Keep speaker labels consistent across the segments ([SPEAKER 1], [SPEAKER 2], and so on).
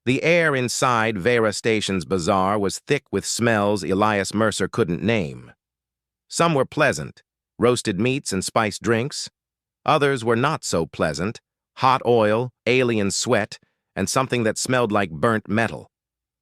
[SPEAKER 1] The air inside Vera Station's bazaar was thick with smells Elias Mercer couldn't name. Some were pleasant, roasted meats and spiced drinks. Others were not so pleasant, hot oil, alien sweat, and something that smelled like burnt metal.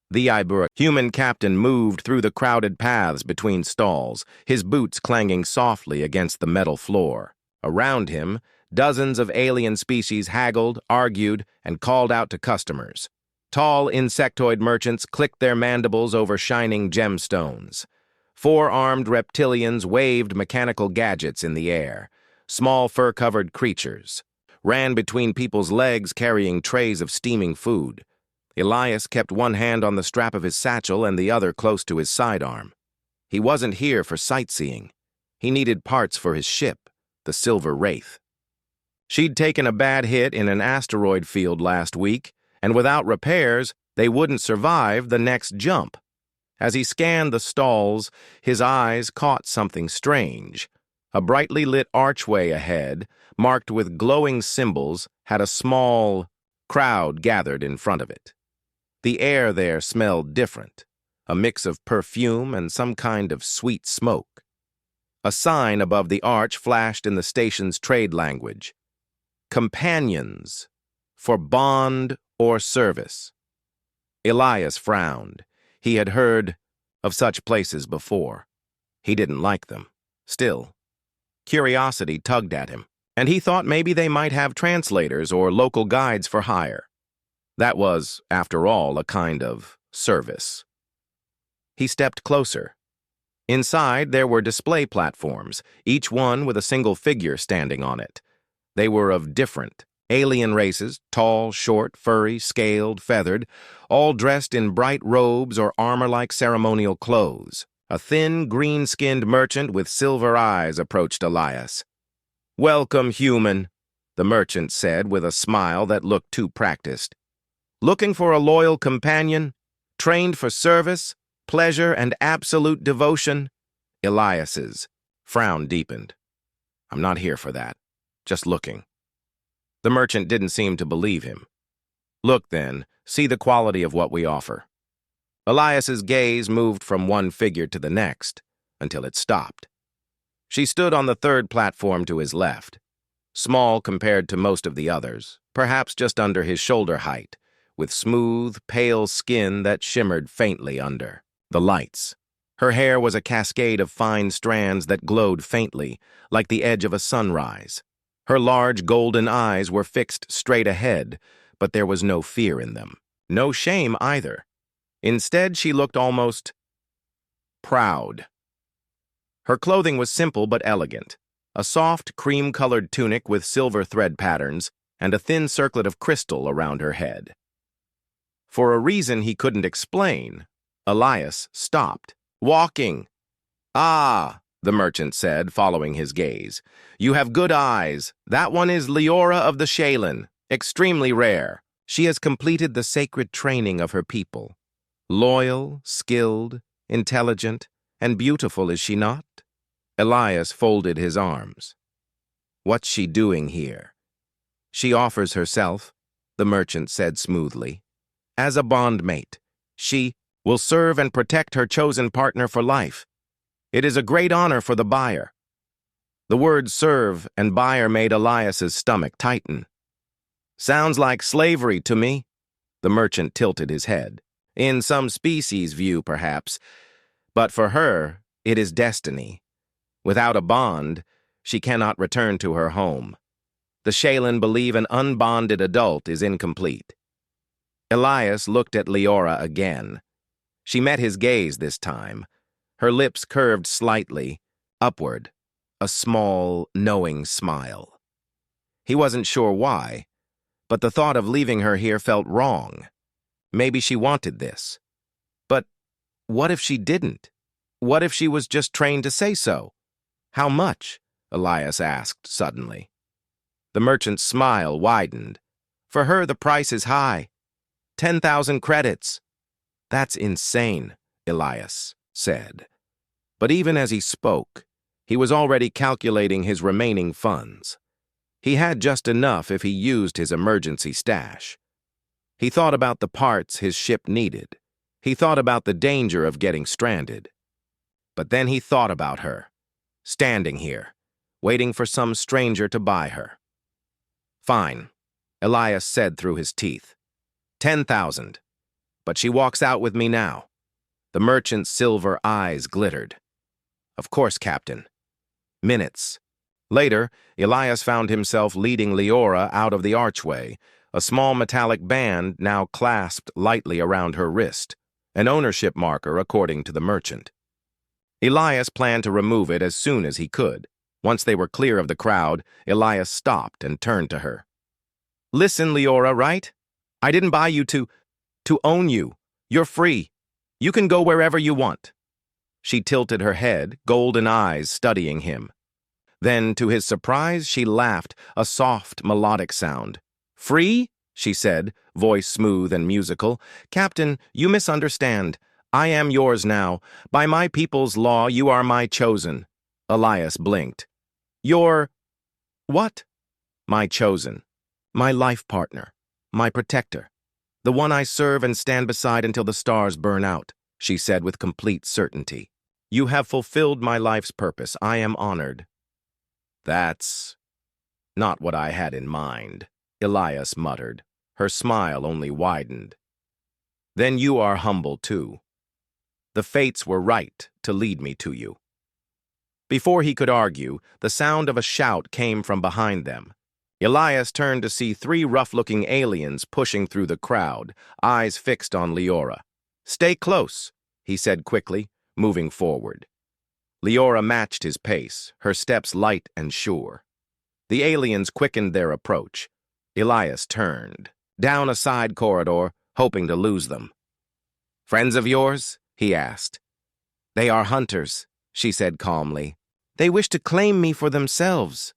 [SPEAKER 1] The Ibura human captain moved through the crowded paths between stalls, his boots clanging softly against the metal floor. Around him, dozens of alien species haggled, argued, and called out to customers. Tall insectoid merchants clicked their mandibles over shining gemstones. Four-armed reptilians waved mechanical gadgets in the air. Small fur-covered creatures ran between people's legs carrying trays of steaming food. Elias kept one hand on the strap of his satchel and the other close to his sidearm. He wasn't here for sightseeing. He needed parts for his ship, the Silver Wraith. She'd taken a bad hit in an asteroid field last week, and without repairs, they wouldn't survive the next jump. As he scanned the stalls, his eyes caught something strange. A brightly lit archway ahead, marked with glowing symbols, had a small crowd gathered in front of it. The air there smelled different, a mix of perfume and some kind of sweet smoke. A sign above the arch flashed in the station's trade language. Companions, for bond or service. Elias frowned. He had heard of such places before. He didn't like them. Still, curiosity tugged at him, and he thought maybe they might have translators or local guides for hire. That was, after all, a kind of service. He stepped closer. Inside, there were display platforms, each one with a single figure standing on it. They were of different alien races, tall, short, furry, scaled, feathered, all dressed in bright robes or armor-like ceremonial clothes. A thin, green-skinned merchant with silver eyes approached Elias. "Welcome, human," the merchant said with a smile that looked too practiced. "Looking for a loyal companion, trained for service, pleasure, and absolute devotion?" Elias's frown deepened. "I'm not here for that. Just looking." The merchant didn't seem to believe him. "Look, then, see the quality of what we offer." Elias's gaze moved from one figure to the next, until it stopped. She stood on the third platform to his left, small compared to most of the others, perhaps just under his shoulder height, with smooth, pale skin that shimmered faintly under the lights. Her hair was a cascade of fine strands that glowed faintly, like the edge of a sunrise. Her large golden eyes were fixed straight ahead, but there was no fear in them. No shame either. Instead, she looked almost proud. Her clothing was simple but elegant. A soft, cream-colored tunic with silver thread patterns and a thin circlet of crystal around her head. For a reason he couldn't explain, Elias stopped. "Walking." "Ah," the merchant said, following his gaze. "You have good eyes. That one is Leora of the Shaylin, extremely rare. She has completed the sacred training of her people. Loyal, skilled, intelligent, and beautiful, is she not?" Elias folded his arms. "What's she doing here?" "She offers herself," the merchant said smoothly. "As a bondmate. She will serve and protect her chosen partner for life. It is a great honor for the buyer." The words serve and buyer made Elias's stomach tighten. "Sounds like slavery to me." The merchant tilted his head. "In some species' view, perhaps. But for her, it is destiny. Without a bond, she cannot return to her home. The Shaylin believe an unbonded adult is incomplete." Elias looked at Leora again. She met his gaze this time. Her lips curved slightly, upward, a small, knowing smile. He wasn't sure why, but the thought of leaving her here felt wrong. Maybe she wanted this. But what if she didn't? What if she was just trained to say so? "How much?" Elias asked suddenly. The merchant's smile widened. "For her, the price is high. 10,000 credits. "That's insane," Elias said. But even as he spoke, he was already calculating his remaining funds. He had just enough if he used his emergency stash. He thought about the parts his ship needed. He thought about the danger of getting stranded. But then he thought about her, standing here, waiting for some stranger to buy her. "Fine," Elias said through his teeth. 10,000. But she walks out with me now. The merchant's silver eyes glittered. "Of course, Captain." Minutes. Later, Elias found himself leading Leora out of the archway, a small metallic band now clasped lightly around her wrist, an ownership marker according to the merchant. Elias planned to remove it as soon as he could. Once they were clear of the crowd, Elias stopped and turned to her. "Listen, Leora, right? I didn't buy you to own you. You're free. You can go wherever you want." She tilted her head, golden eyes studying him. Then, to his surprise, she laughed, a soft, melodic sound. "Free?" she said, voice smooth and musical. "Captain, you misunderstand. I am yours now. By my people's law, you are my chosen." Elias blinked. "Your what?" "My chosen. My life partner. My protector. The one I serve and stand beside until the stars burn out," she said with complete certainty. "You have fulfilled my life's purpose. I am honored." "That's not what I had in mind," Elias muttered. Her smile only widened. "Then you are humble too. The fates were right to lead me to you." Before he could argue, the sound of a shout came from behind them. Elias turned to see 3 rough-looking aliens pushing through the crowd, eyes fixed on Leora. "Stay close," he said quickly, moving forward. Leora matched his pace, her steps light and sure. The aliens quickened their approach. Elias turned, down a side corridor, hoping to lose them. "Friends of yours?" he asked. "They are hunters," she said calmly. "They wish to claim me for themselves,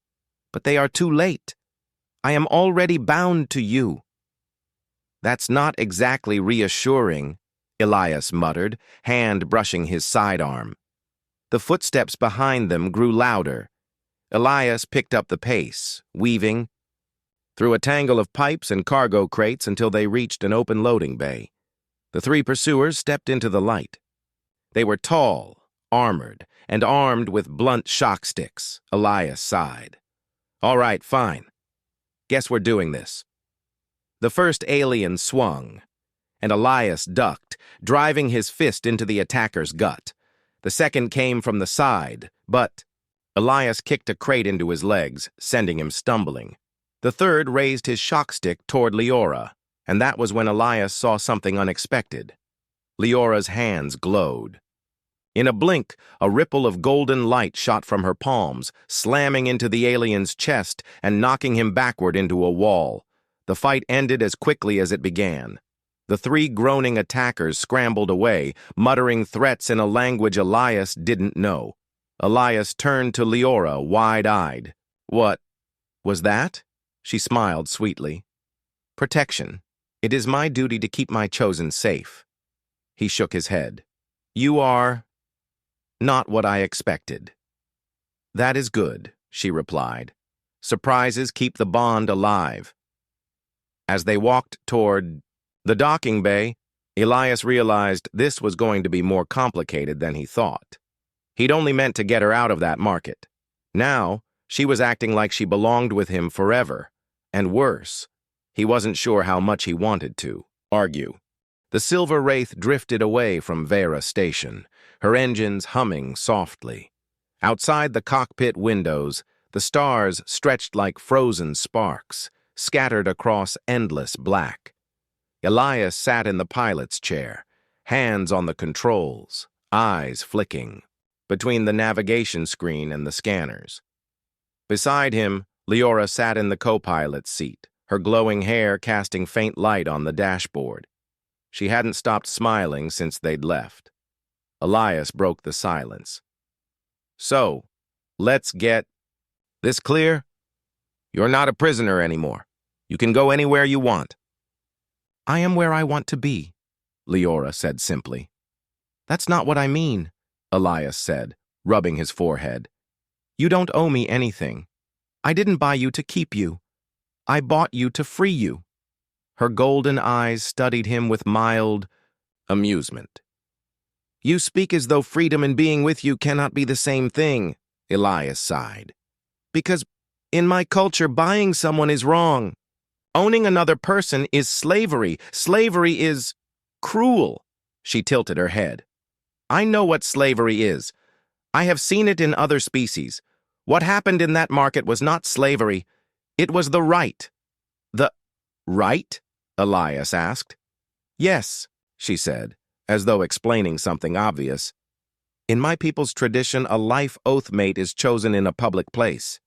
[SPEAKER 1] but they are too late. I am already bound to you." "That's not exactly reassuring," Elias muttered, hand brushing his sidearm. The footsteps behind them grew louder. Elias picked up the pace, weaving through a tangle of pipes and cargo crates until they reached an open loading bay. The 3 pursuers stepped into the light. They were tall, armored, and armed with blunt shock sticks. Elias sighed. "All right, fine. Guess we're doing this." The first alien swung, and Elias ducked, driving his fist into the attacker's gut. The second came from the side, but Elias kicked a crate into his legs, sending him stumbling. The third raised his shock stick toward Leora, and that was when Elias saw something unexpected. Leora's hands glowed. In a blink, a ripple of golden light shot from her palms, slamming into the alien's chest and knocking him backward into a wall. The fight ended as quickly as it began. The 3 groaning attackers scrambled away, muttering threats in a language Elias didn't know. Elias turned to Leora, wide-eyed. "What was that?" She smiled sweetly. "Protection. It is my duty to keep my chosen safe." He shook his head. "You are not what I expected." "That is good," she replied. "Surprises keep the bond alive." As they walked toward the docking bay, Elias realized this was going to be more complicated than he thought. He'd only meant to get her out of that market. Now, she was acting like she belonged with him forever. And worse, he wasn't sure how much he wanted to argue. The Silver Wraith drifted away from Vera Station, her engines humming softly. Outside the cockpit windows, the stars stretched like frozen sparks, scattered across endless black. Elias sat in the pilot's chair, hands on the controls, eyes flicking, between the navigation screen and the scanners. Beside him, Leora sat in the co-pilot's seat, her glowing hair casting faint light on the dashboard. She hadn't stopped smiling since they'd left. Elias broke the silence. "So, let's get this clear? You're not a prisoner anymore. You can go anywhere you want." "I am where I want to be," Leora said simply. "That's not what I mean," Elias said, rubbing his forehead. "You don't owe me anything. I didn't buy you to keep you. I bought you to free you." Her golden eyes studied him with mild amusement. "You speak as though freedom and being with you cannot be the same thing," Elias sighed. "Because in my culture, buying someone is wrong. Owning another person is slavery. Slavery is cruel." She tilted her head. "I know what slavery is. I have seen it in other species. What happened in that market was not slavery. It was the right." "The right?" Elias asked. "Yes," she said, as though explaining something obvious. "In my people's tradition, a life oath mate is chosen in a public place.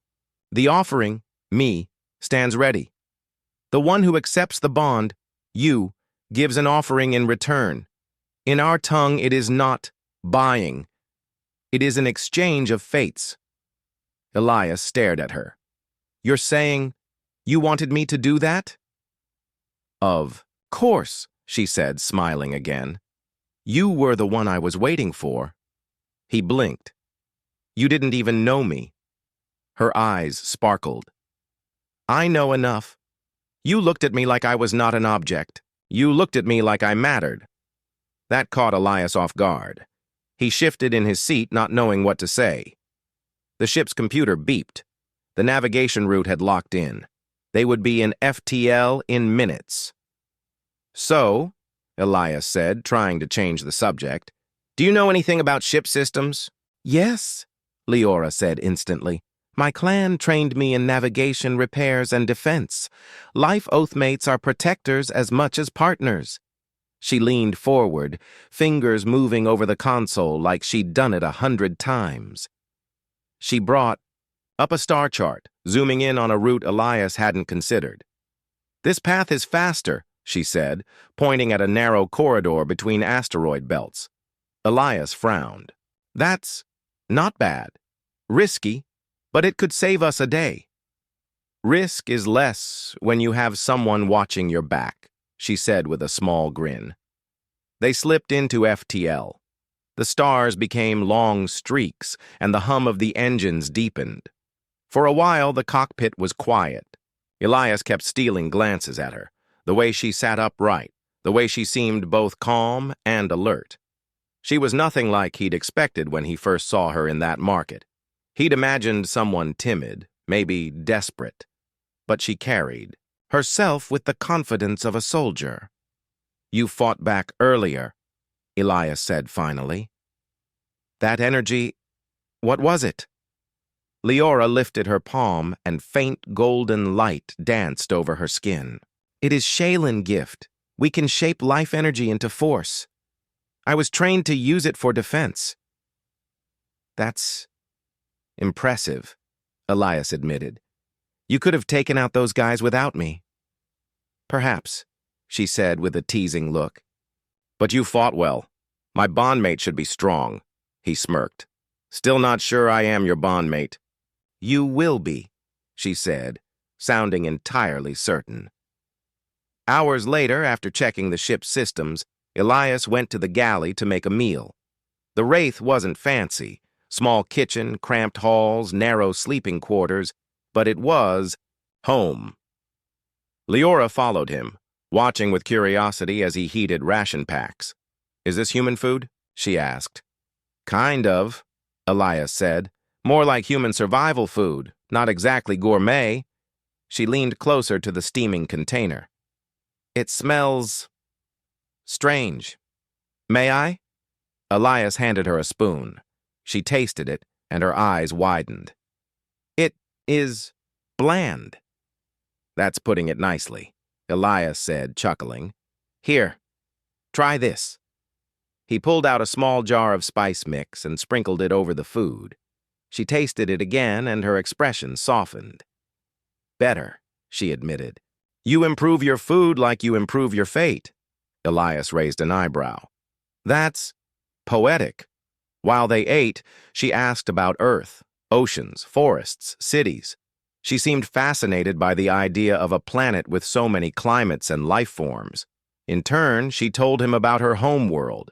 [SPEAKER 1] The offering, me, stands ready. The one who accepts the bond, you, gives an offering in return. In our tongue, it is not buying. It is an exchange of fates." Elias stared at her. "You're saying you wanted me to do that?" "Of course," she said, smiling again. "You were the one I was waiting for." He blinked. "You didn't even know me." Her eyes sparkled. "I know enough. You looked at me like I was not an object. You looked at me like I mattered." That caught Elias off guard. He shifted in his seat, not knowing what to say. The ship's computer beeped. The navigation route had locked in. They would be in FTL in minutes. "So," Elias said, trying to change the subject, "do you know anything about ship systems?" "Yes," Leora said instantly. "My clan trained me in navigation, repairs, and defense. Life oathmates are protectors as much as partners." She leaned forward, fingers moving over the console like she'd done it 100 times. She brought up a star chart, zooming in on a route Elias hadn't considered. "This path is faster," she said, pointing at a narrow corridor between asteroid belts. Elias frowned. "That's not bad. Risky, but it could save us a day." "Risk is less when you have someone watching your back," she said with a small grin. They slipped into FTL. The stars became long streaks, and the hum of the engines deepened. For a while, the cockpit was quiet. Elias kept stealing glances at her, the way she sat upright, the way she seemed both calm and alert. She was nothing like he'd expected when he first saw her in that market. He'd imagined someone timid, maybe desperate. But she carried herself with the confidence of a soldier. "You fought back earlier," Elias said finally. "That energy, what was it?" Leora lifted her palm, and faint golden light danced over her skin. "It is Shaylin gift. We can shape life energy into force. I was trained to use it for defense." "That's impressive," Elias admitted. "You could have taken out those guys without me." "Perhaps," she said with a teasing look. "But you fought well. My bondmate should be strong," he smirked. "Still not sure I am your bondmate." "You will be," she said, sounding entirely certain. Hours later, after checking the ship's systems, Elias went to the galley to make a meal. The Wraith wasn't fancy. Small kitchen, cramped halls, narrow sleeping quarters, but it was home. Leora followed him, watching with curiosity as he heated ration packs. "Is this human food?" she asked. "Kind of," Elias said. "More like human survival food, not exactly gourmet." She leaned closer to the steaming container. "It smells strange. May I?" Elias handed her a spoon. She tasted it, and her eyes widened. "It is bland." "That's putting it nicely," Elias said, chuckling. "Here, try this." He pulled out a small jar of spice mix and sprinkled it over the food. She tasted it again, and her expression softened. "Better," she admitted. "You improve your food like you improve your fate." Elias raised an eyebrow. "That's poetic." While they ate, she asked about Earth, oceans, forests, cities. She seemed fascinated by the idea of a planet with so many climates and life forms. In turn, she told him about her home world.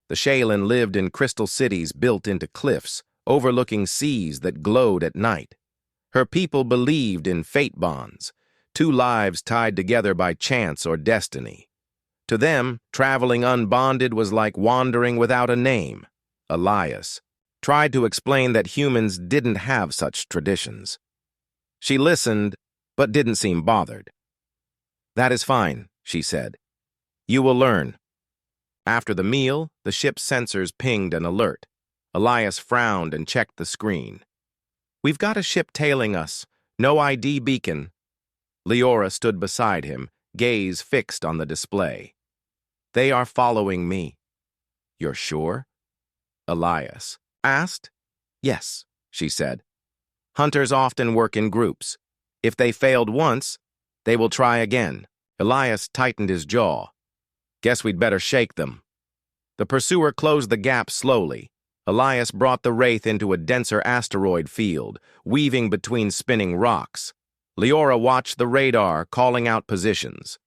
[SPEAKER 1] The Shaylin lived in crystal cities built into cliffs, overlooking seas that glowed at night. Her people believed in fate bonds, 2 lives tied together by chance or destiny. To them, traveling unbonded was like wandering without a name. Elias tried to explain that humans didn't have such traditions. She listened, but didn't seem bothered. "That is fine," she said. "You will learn." After the meal, the ship's sensors pinged an alert. Elias frowned and checked the screen. "We've got a ship tailing us. No ID beacon." Leora stood beside him, gaze fixed on the display. "They are following me." "You're sure?" Elias asked. "Yes," she said. "Hunters often work in groups. If they failed once, they will try again." Elias tightened his jaw. "Guess we'd better shake them." The pursuer closed the gap slowly. Elias brought the Wraith into a denser asteroid field, weaving between spinning rocks. Leora watched the radar, calling out positions.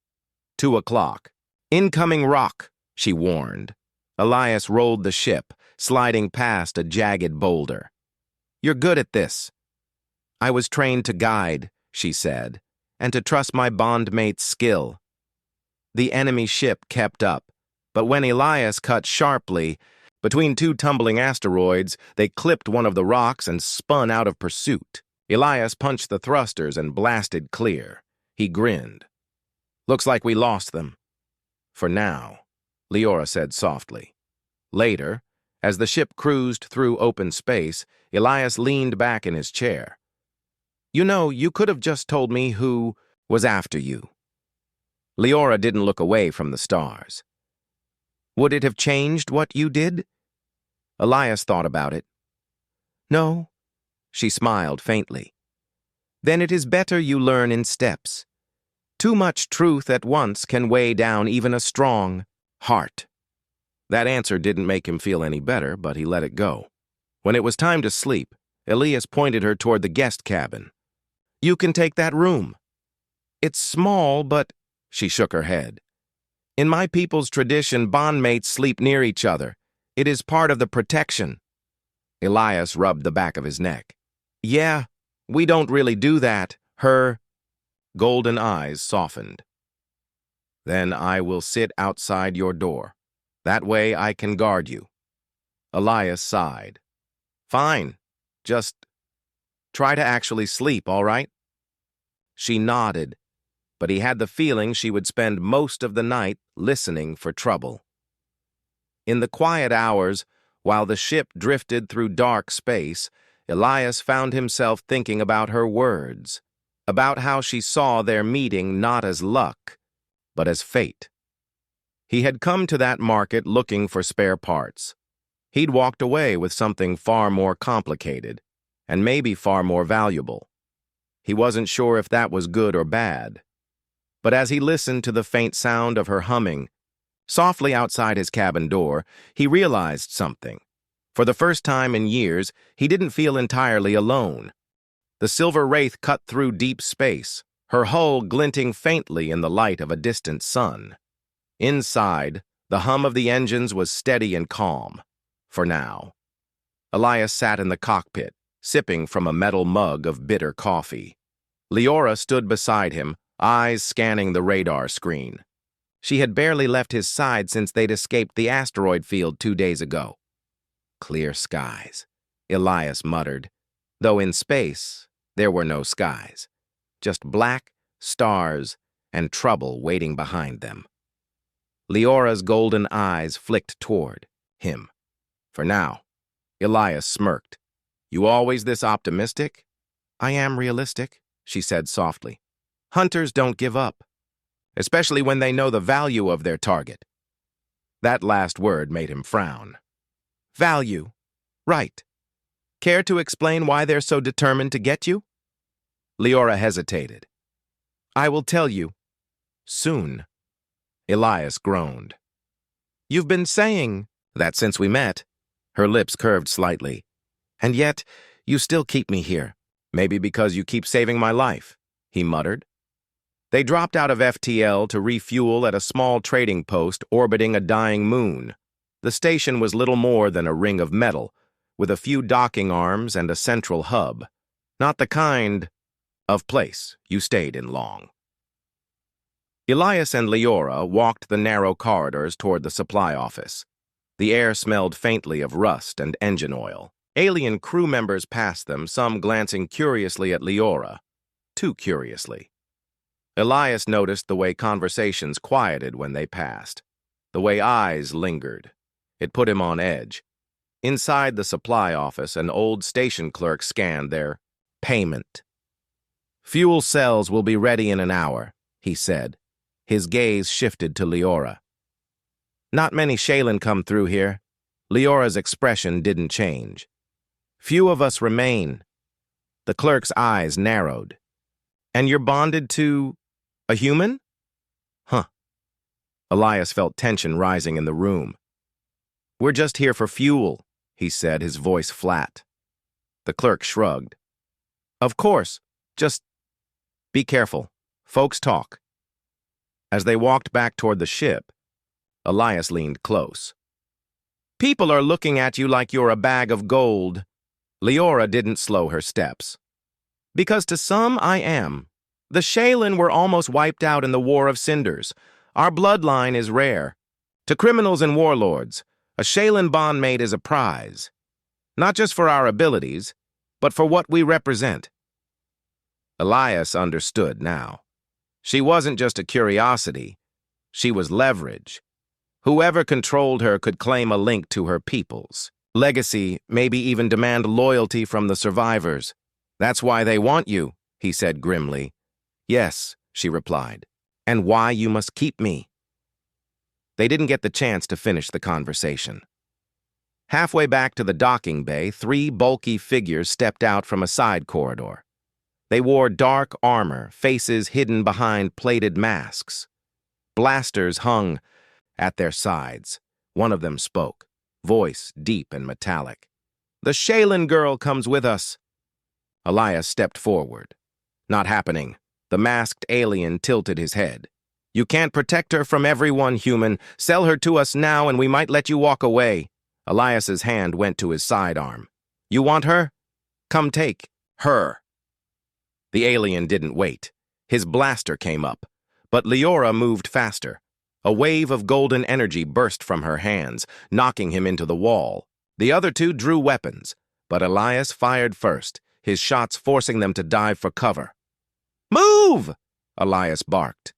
[SPEAKER 1] 2 o'clock. "Incoming rock," she warned. Elias rolled the ship, sliding past a jagged boulder. "You're good at this." "I was trained to guide," she said, "and to trust my bondmate's skill." The enemy ship kept up, but when Elias cut sharply, between 2 tumbling asteroids, they clipped one of the rocks and spun out of pursuit. Elias punched the thrusters and blasted clear. He grinned. "Looks like we lost them." "For now," Leora said softly. Later, as the ship cruised through open space, Elias leaned back in his chair. "You know, you could have just told me who was after you." Leora didn't look away from the stars. "Would it have changed what you did?" Elias thought about it. "No," she smiled faintly. "Then it is better you learn in steps. Too much truth at once can weigh down even a strong heart." That answer didn't make him feel any better, but he let it go. When it was time to sleep, Elias pointed her toward the guest cabin. "You can take that room." "It's small, but—" She shook her head. "In my people's tradition, bondmates sleep near each other. It is part of the protection." Elias rubbed the back of his neck. "Yeah, we don't really do that." Her golden eyes softened. "Then I will sit outside your door. That way I can guard you." Elias sighed. "Fine. Just try to actually sleep, all right?" She nodded, but he had the feeling she would spend most of the night listening for trouble. In the quiet hours, while the ship drifted through dark space, Elias found himself thinking about her words, about how she saw their meeting not as luck, but as fate. He had come to that market looking for spare parts. He'd walked away with something far more complicated, and maybe far more valuable. He wasn't sure if that was good or bad. But as he listened to the faint sound of her humming, softly outside his cabin door, he realized something. For the first time in years, he didn't feel entirely alone. The silver wraith cut through deep space, her hull glinting faintly in the light of a distant sun. Inside, the hum of the engines was steady and calm, for now. Elias sat in the cockpit, sipping from a metal mug of bitter coffee. Leora stood beside him, eyes scanning the radar screen. She had barely left his side since they'd escaped the asteroid field 2 days ago. "Clear skies," Elias muttered, though in space there were no skies, just black stars and trouble waiting behind them. Leora's golden eyes flicked toward him. "For now." Elias smirked. "You always this optimistic?" "I am realistic," she said softly. "Hunters don't give up, especially when they know the value of their target." That last word made him frown. "Value. Right. Care to explain why they're so determined to get you?" Leora hesitated. "I will tell you. Soon." Elias groaned. "You've been saying that since we met." Her lips curved slightly. "And yet, you still keep me here. Maybe because you keep saving my life," he muttered. They dropped out of FTL to refuel at a small trading post orbiting a dying moon. The station was little more than a ring of metal, with a few docking arms and a central hub. Not the kind of place you stayed in long. Elias and Leora walked the narrow corridors toward the supply office. The air smelled faintly of rust and engine oil. Alien crew members passed them, some glancing curiously at Leora. Too curiously. Elias noticed the way conversations quieted when they passed, the way eyes lingered. It put him on edge. Inside the supply office, an old station clerk scanned their payment. "Fuel cells will be ready in an hour," he said. His gaze shifted to Leora. "Not many Shaylin come through here." Leora's expression didn't change. "Few of us remain." The clerk's eyes narrowed. "And you're bonded to a human?" "Huh." Elias felt tension rising in the room. "We're just here for fuel," he said, his voice flat. The clerk shrugged. "Of course. Just be careful. Folks talk." As they walked back toward the ship, Elias leaned close. "People are looking at you like you're a bag of gold." Leora didn't slow her steps. "Because to some I am. The Shaylin were almost wiped out in the War of Cinders. Our bloodline is rare. To criminals and warlords, a Shaylin bondmate is a prize. Not just for our abilities, but for what we represent." Elias understood now. She wasn't just a curiosity. She was leverage. Whoever controlled her could claim a link to her peoples. Legacy, maybe even demand loyalty from the survivors. "That's why they want you," he said grimly. "Yes," she replied, "and why you must keep me." They didn't get the chance to finish the conversation. Halfway back to the docking bay, 3 bulky figures stepped out from a side corridor. They wore dark armor, faces hidden behind plated masks. Blasters hung at their sides. One of them spoke, voice deep and metallic. "The Shaylin girl comes with us." Elias stepped forward. "Not happening." The masked alien tilted his head. "You can't protect her from everyone, human. Sell her to us now and we might let you walk away." Elias's hand went to his sidearm. "You want her? Come take her." The alien didn't wait. His blaster came up, but Leora moved faster. A wave of golden energy burst from her hands, knocking him into the wall. The other 2 drew weapons, but Elias fired first, his shots forcing them to dive for cover. "Move!" Elias barked.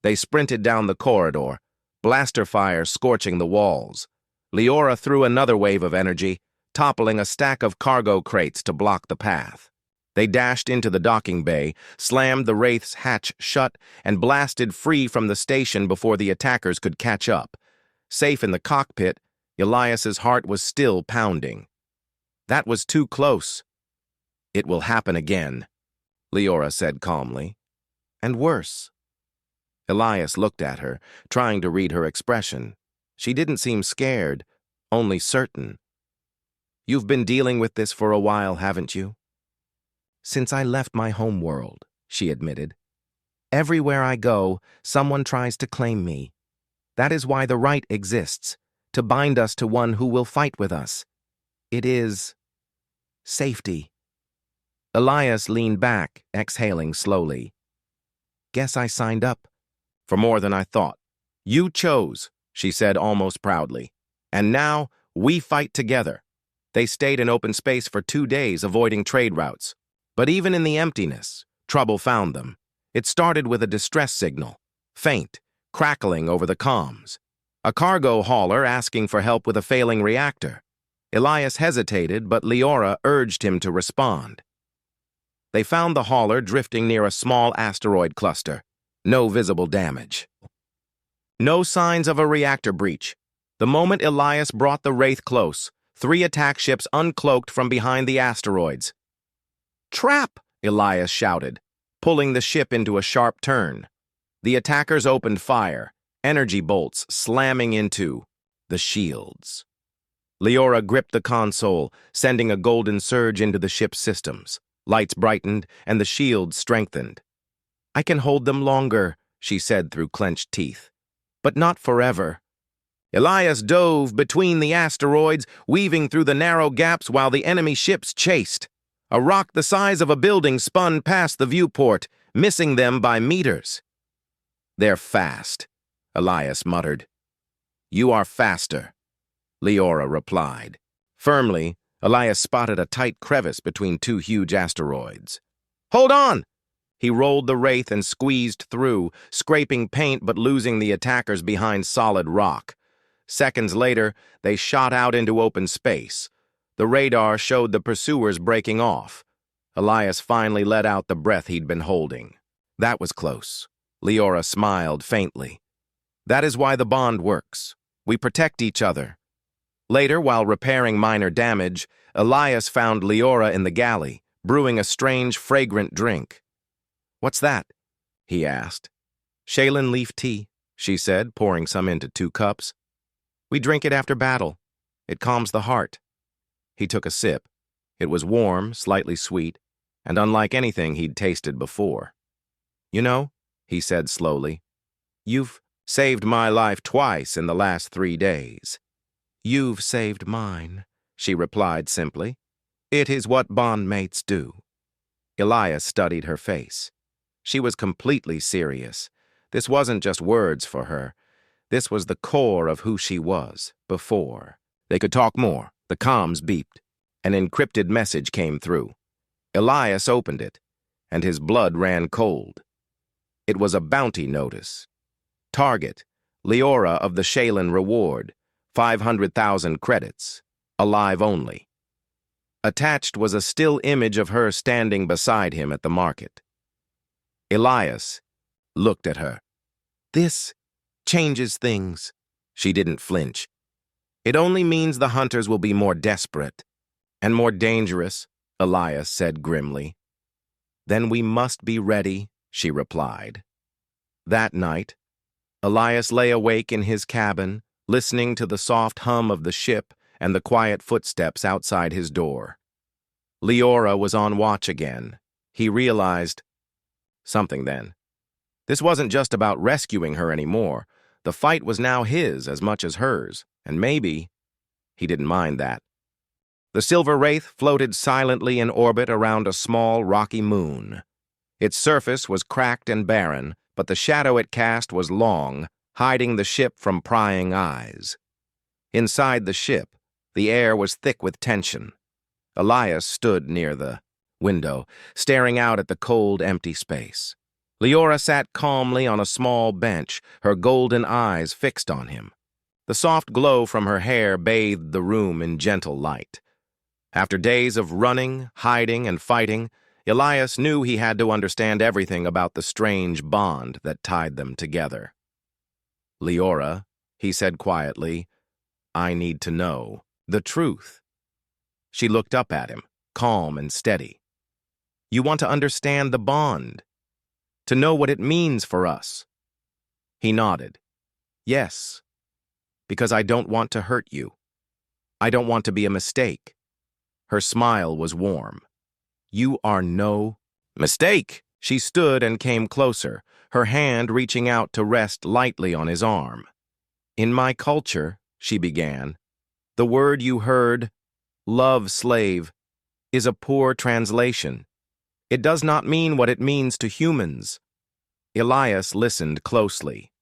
[SPEAKER 1] They sprinted down the corridor, blaster fire scorching the walls. Leora threw another wave of energy, toppling a stack of cargo crates to block the path. They dashed into the docking bay, slammed the Wraith's hatch shut, and blasted free from the station before the attackers could catch up. Safe in the cockpit, Elias's heart was still pounding. That was too close. "It will happen again," Leora said calmly. "And worse." Elias looked at her, trying to read her expression. She didn't seem scared, only certain. "You've been dealing with this for a while, haven't you?" "Since I left my home world," she admitted. "Everywhere I go, someone tries to claim me. That is why the right exists, to bind us to one who will fight with us. It is safety." Elias leaned back, exhaling slowly. "Guess I signed up." "For more than I thought. You chose," she said almost proudly. "And now, we fight together." They stayed in open space for 2 days, avoiding trade routes. But even in the emptiness, trouble found them. It started with a distress signal, faint, crackling over the comms. A cargo hauler asking for help with a failing reactor. Elias hesitated, but Leora urged him to respond. They found the hauler drifting near a small asteroid cluster. No visible damage. No signs of a reactor breach. The moment Elias brought the Wraith close, 3 attack ships uncloaked from behind the asteroids. "Trap!" Elias shouted, pulling the ship into a sharp turn. The attackers opened fire, energy bolts slamming into the shields. Leora gripped the console, sending a golden surge into the ship's systems. Lights brightened, and the shields strengthened. "I can hold them longer," she said through clenched teeth. "But not forever." Elias dove between the asteroids, weaving through the narrow gaps while the enemy ships chased. A rock the size of a building spun past the viewport, missing them by meters. They're fast, Elias muttered. You are faster, Leora replied. Firmly, Elias spotted a tight crevice between two huge asteroids. Hold on! He rolled the wraith and squeezed through, scraping paint but losing the attackers behind solid rock. Seconds later, they shot out into open space. The radar showed the pursuers breaking off. Elias finally let out the breath he'd been holding. That was close. Leora smiled faintly. That is why the bond works. We protect each other. Later, while repairing minor damage, Elias found Leora in the galley, brewing a strange, fragrant drink. What's that? He asked. Shaylin leaf tea, she said, pouring some into 2 cups. We drink it after battle. It calms the heart. He took a sip. It was warm, slightly sweet, and unlike anything he'd tasted before. You know, he said slowly, you've saved my life twice in the last 3 days. You've saved mine, she replied simply. It is what bondmates do. Elias studied her face. She was completely serious. This wasn't just words for her. This was the core of who she was, before. They could talk more. The comms beeped. An encrypted message came through. Elias opened it, and his blood ran cold. It was a bounty notice. Target, Leora of the Shaylin Reward, 500,000 credits, alive only. Attached was a still image of her standing beside him at the market. Elias looked at her. This changes things. She didn't flinch. It only means the hunters will be more desperate and more dangerous, Elias said grimly. Then we must be ready, she replied. That night, Elias lay awake in his cabin, listening to the soft hum of the ship and the quiet footsteps outside his door. Leora was on watch again. He realized something then. This wasn't just about rescuing her anymore. The fight was now his as much as hers, and maybe he didn't mind that. The silver wraith floated silently in orbit around a small rocky moon. Its surface was cracked and barren, but the shadow it cast was long, hiding the ship from prying eyes. Inside the ship, the air was thick with tension. Elias stood near the window, staring out at the cold, empty space. Leora sat calmly on a small bench, her golden eyes fixed on him. The soft glow from her hair bathed the room in gentle light. After days of running, hiding, and fighting, Elias knew he had to understand everything about the strange bond that tied them together. Leora, he said quietly, I need to know the truth. She looked up at him, calm and steady. You want to understand the bond, to know what it means for us. He nodded. Yes, because I don't want to hurt you. I don't want to be a mistake. Her smile was warm. You are no mistake. She stood and came closer, her hand reaching out to rest lightly on his arm. In my culture, she began, the word you heard, love slave, is a poor translation. It does not mean what it means to humans. Elias listened closely.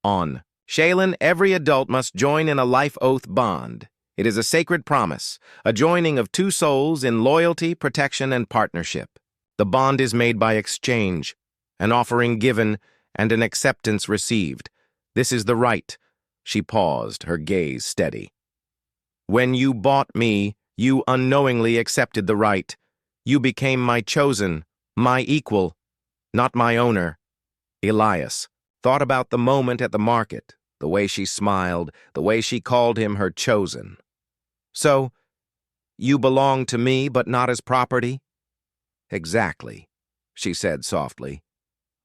[SPEAKER 1] On Shaylin, every adult must join in a life oath bond. It is a sacred promise, a joining of 2 souls in loyalty, protection, and partnership. The bond is made by exchange, an offering given, and an acceptance received. This is the right. She paused, her gaze steady. When you bought me, you unknowingly accepted the right. You became my chosen, my equal, not my owner. Elias thought about the moment at the market, the way she smiled, the way she called him her chosen. So, you belong to me, but not as property? Exactly, she said softly.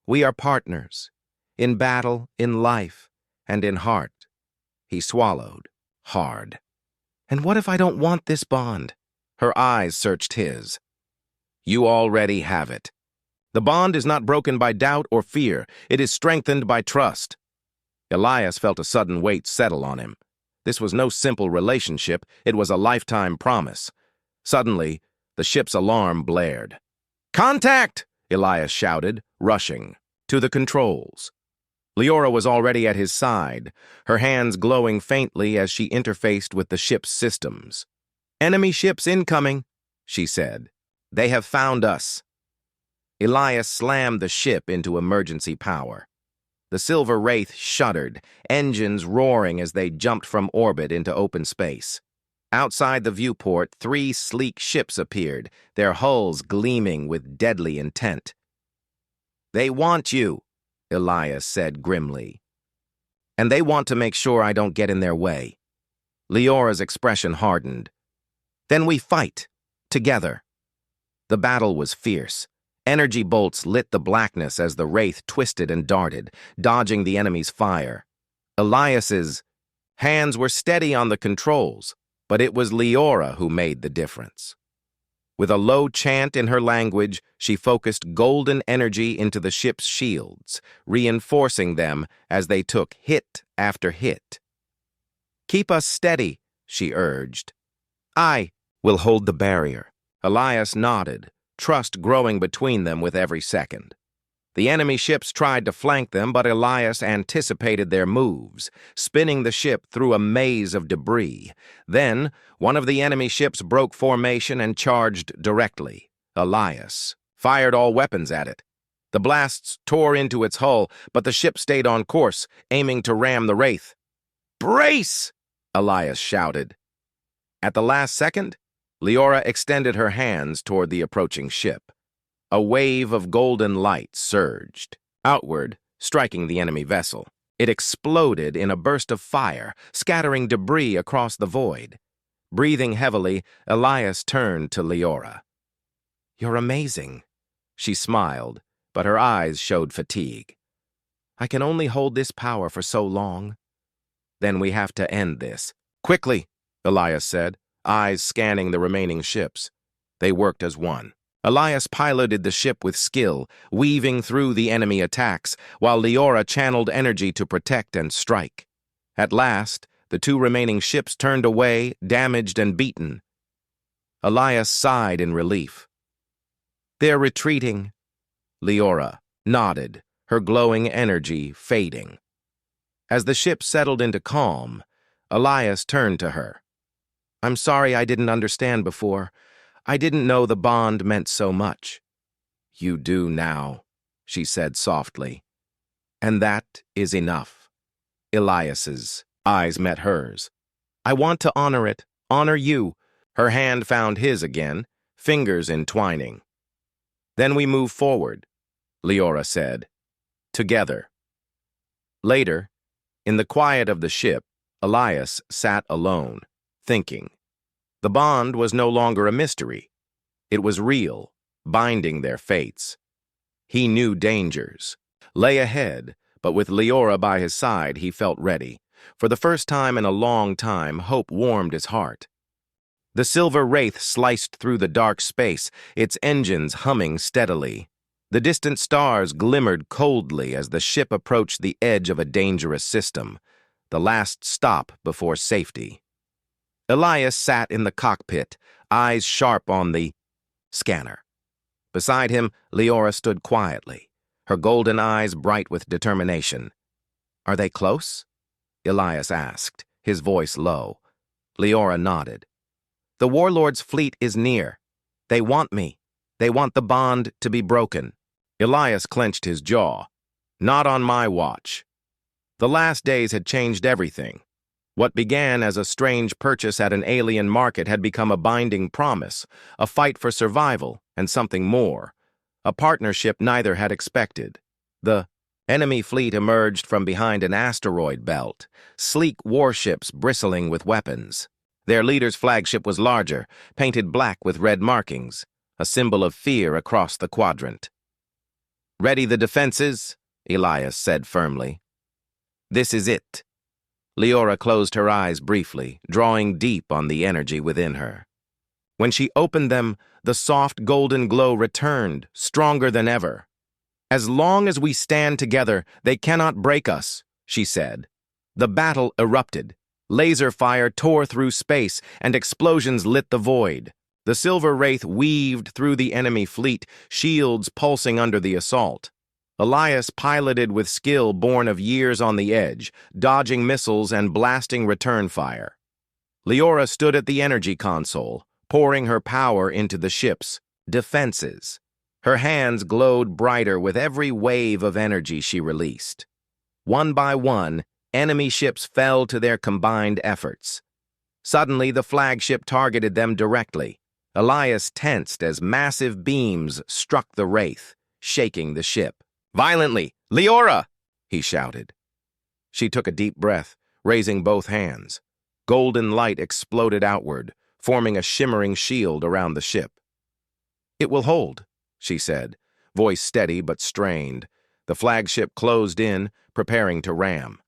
[SPEAKER 1] We are partners, in battle, in life, and in heart. He swallowed, hard. And what if I don't want this bond? Her eyes searched his. You already have it. The bond is not broken by doubt or fear. It is strengthened by trust. Elias felt a sudden weight settle on him. This was no simple relationship. It was a lifetime promise. Suddenly, the ship's alarm blared. Contact! Elias shouted, rushing to the controls. Leora was already at his side, her hands glowing faintly as she interfaced with the ship's systems. "Enemy ships incoming," she said. "They have found us." Elias slammed the ship into emergency power. The Silver Wraith shuddered, engines roaring as they jumped from orbit into open space. Outside the viewport, 3 sleek ships appeared, their hulls gleaming with deadly intent. "They want you," Elias said grimly. "And they want to make sure I don't get in their way." Leora's expression hardened. "Then we fight, together." The battle was fierce. Energy bolts lit the blackness as the Wraith twisted and darted, dodging the enemy's fire. Elias's hands were steady on the controls, but it was Leora who made the difference. With a low chant in her language, she focused golden energy into the ship's shields, reinforcing them as they took hit after hit. "Keep us steady," she urged. "I will hold the barrier." Elias nodded, trust growing between them with every second. The enemy ships tried to flank them, but Elias anticipated their moves, spinning the ship through a maze of debris. Then, one of the enemy ships broke formation and charged directly. Elias fired all weapons at it. The blasts tore into its hull, but the ship stayed on course, aiming to ram the Wraith. "Brace!" Elias shouted. At the last second, Leora extended her hands toward the approaching ship. A wave of golden light surged outward, striking the enemy vessel. It exploded in a burst of fire, scattering debris across the void. Breathing heavily, Elias turned to Leora. "You're amazing." She smiled, but her eyes showed fatigue. "I can only hold this power for so long." "Then we have to end this." "Quickly," Elias said, eyes scanning the remaining ships. They worked as one. Elias piloted the ship with skill, weaving through the enemy attacks, while Leora channeled energy to protect and strike. At last, the 2 remaining ships turned away, damaged and beaten. Elias sighed in relief. "They're retreating." Leora nodded, her glowing energy fading. As the ship settled into calm, Elias turned to her. "I'm sorry I didn't understand before. I didn't know the bond meant so much." "You do now," she said softly. "And that is enough." Elias's eyes met hers. "I want to honor it, honor you." Her hand found his again, fingers entwining. "Then we move forward," Leora said. "Together." Later, in the quiet of the ship, Elias sat alone, thinking. The bond was no longer a mystery. It was real, binding their fates. He knew dangers lay ahead, but with Leora by his side, he felt ready. For the first time in a long time, hope warmed his heart. The Silver Wraith sliced through the dark space, its engines humming steadily. The distant stars glimmered coldly as the ship approached the edge of a dangerous system, the last stop before safety. Elias sat in the cockpit, eyes sharp on the scanner. Beside him, Leora stood quietly, her golden eyes bright with determination. "Are they close?" Elias asked, his voice low. Leora nodded. "The warlord's fleet is near. They want me. They want the bond to be broken." Elias clenched his jaw. "Not on my watch." The last days had changed everything. What began as a strange purchase at an alien market had become a binding promise, a fight for survival, and something more. A partnership neither had expected. The enemy fleet emerged from behind an asteroid belt, sleek warships bristling with weapons. Their leader's flagship was larger, painted black with red markings, a symbol of fear across the quadrant. "Ready the defenses," Elias said firmly. "This is it." Leora closed her eyes briefly, drawing deep on the energy within her. When she opened them, the soft golden glow returned, stronger than ever. "As long as we stand together, they cannot break us," she said. The battle erupted. Laser fire tore through space, and explosions lit the void. The Silver Wraith weaved through the enemy fleet, shields pulsing under the assault. Elias piloted with skill born of years on the edge, dodging missiles and blasting return fire. Leora stood at the energy console, pouring her power into the ship's defenses. Her hands glowed brighter with every wave of energy she released. One by one, enemy ships fell to their combined efforts. Suddenly, the flagship targeted them directly. Elias tensed as massive beams struck the Wraith, shaking the ship. "Violently! Leora!" he shouted. She took a deep breath, raising both hands. Golden light exploded outward, forming a shimmering shield around the ship. "It will hold," she said, voice steady but strained. The flagship closed in, preparing to ram.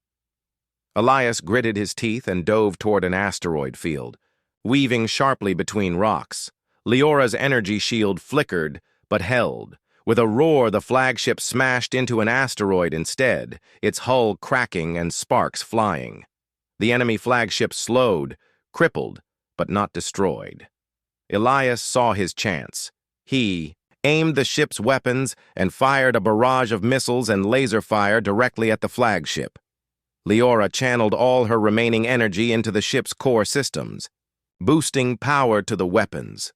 [SPEAKER 1] Elias gritted his teeth and dove toward an asteroid field, weaving sharply between rocks. Leora's energy shield flickered, but held. With a roar, the flagship smashed into an asteroid instead, its hull cracking and sparks flying. The enemy flagship slowed, crippled, but not destroyed. Elias saw his chance. He aimed the ship's weapons and fired a barrage of missiles and laser fire directly at the flagship. Leora channeled all her remaining energy into the ship's core systems, boosting power to the weapons.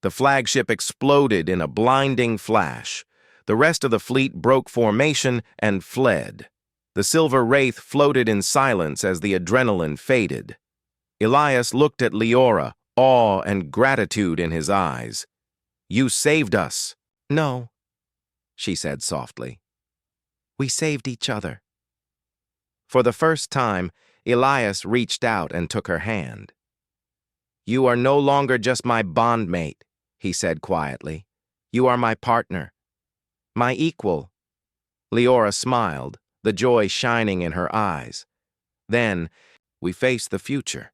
[SPEAKER 1] The flagship exploded in a blinding flash. The rest of the fleet broke formation and fled. The Silver Wraith floated in silence as the adrenaline faded. Elias looked at Leora, awe and gratitude in his eyes. "You saved us." "No," she said softly. "We saved each other." For the first time, Elias reached out and took her hand. "You are no longer just my bondmate," he said quietly. "You are my partner, my equal." Leora smiled, the joy shining in her eyes. Then, we faced the future,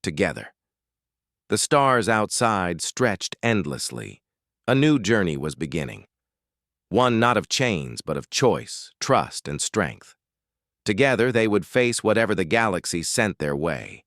[SPEAKER 1] together. The stars outside stretched endlessly. A new journey was beginning. One not of chains, but of choice, trust, and strength. Together, they would face whatever the galaxy sent their way.